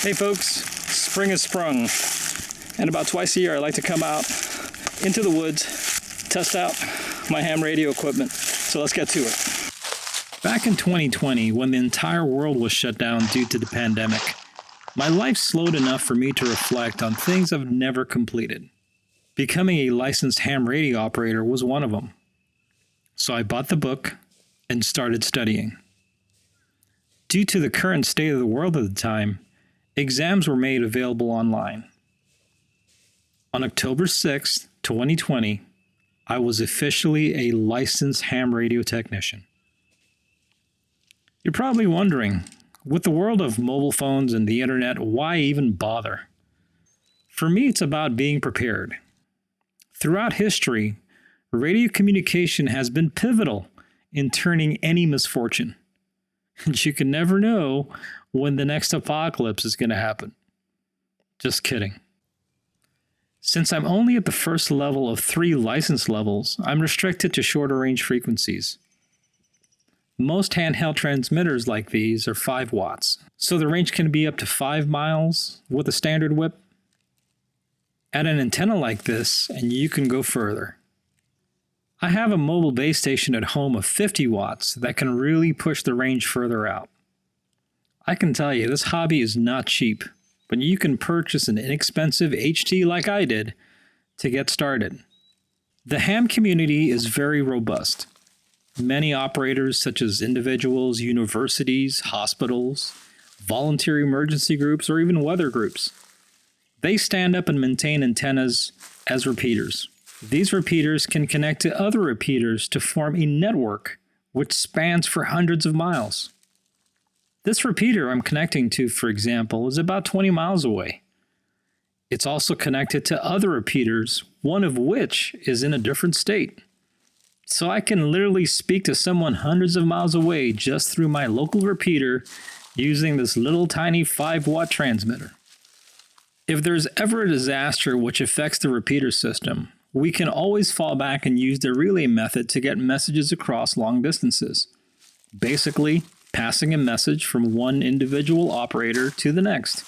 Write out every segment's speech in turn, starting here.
Hey folks, spring has sprung, and about twice a year I like to come out into the woods, test out my ham radio equipment. So let's get to it. Back in 2020, when the entire world was shut down due to the pandemic, my life slowed enough for me to reflect on things I've never completed. Becoming a licensed ham radio operator was one of them. So I bought the book and started studying. Due to the current state of the world at the time, exams were made available online. On October 6, 2020, I was officially a licensed ham radio technician. You're probably wondering, with the world of mobile phones and the internet, why even bother? For me, it's about being prepared. Throughout history, radio communication has been pivotal in turning any misfortune. And you can never know when the next apocalypse is going to happen. Just kidding. Since I'm only at the first level of 3 license levels, I'm restricted to shorter range frequencies. Most handheld transmitters like these are 5 watts, so the range can be up to 5 miles with a standard whip. Add an antenna like this, and you can go further. I have a mobile base station at home of 50 watts that can really push the range further out. I can tell you, this hobby is not cheap, but you can purchase an inexpensive HT like I did to get started. The ham community is very robust. Many operators, such as individuals, universities, hospitals, volunteer emergency groups, or even weather groups, they stand up and maintain antennas as repeaters. These repeaters can connect to other repeaters to form a network which spans for hundreds of miles. This repeater I'm connecting to, for example, is about 20 miles away. It's also connected to other repeaters, one of which is in a different state. So I can literally speak to someone hundreds of miles away just through my local repeater using this little tiny 5-watt transmitter. If there's ever a disaster which affects the repeater system, we can always fall back and use the relay method to get messages across long distances. Basically, passing a message from one individual operator to the next.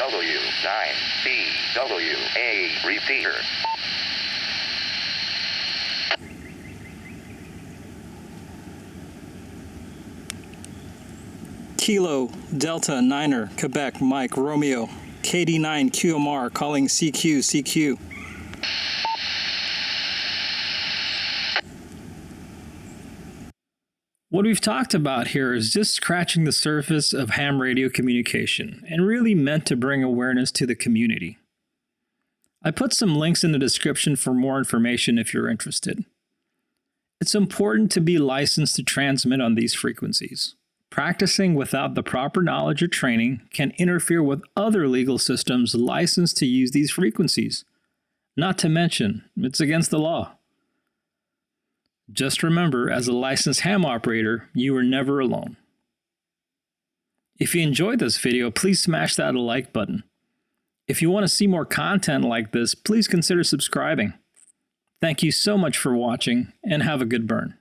W9CWA repeater. Kilo, Delta, Niner, Quebec, Mike, Romeo, KD9, QMR, calling CQ, CQ. What we've talked about here is just scratching the surface of ham radio communication and really meant to bring awareness to the community. I put some links in the description for more information if you're interested. It's important to be licensed to transmit on these frequencies. Practicing without the proper knowledge or training can interfere with other legal systems licensed to use these frequencies. Not to mention, it's against the law. Just remember, as a licensed ham operator, you are never alone. If you enjoyed this video, please smash that like button. If you want to see more content like this, please consider subscribing. Thank you so much for watching, and have a good burn.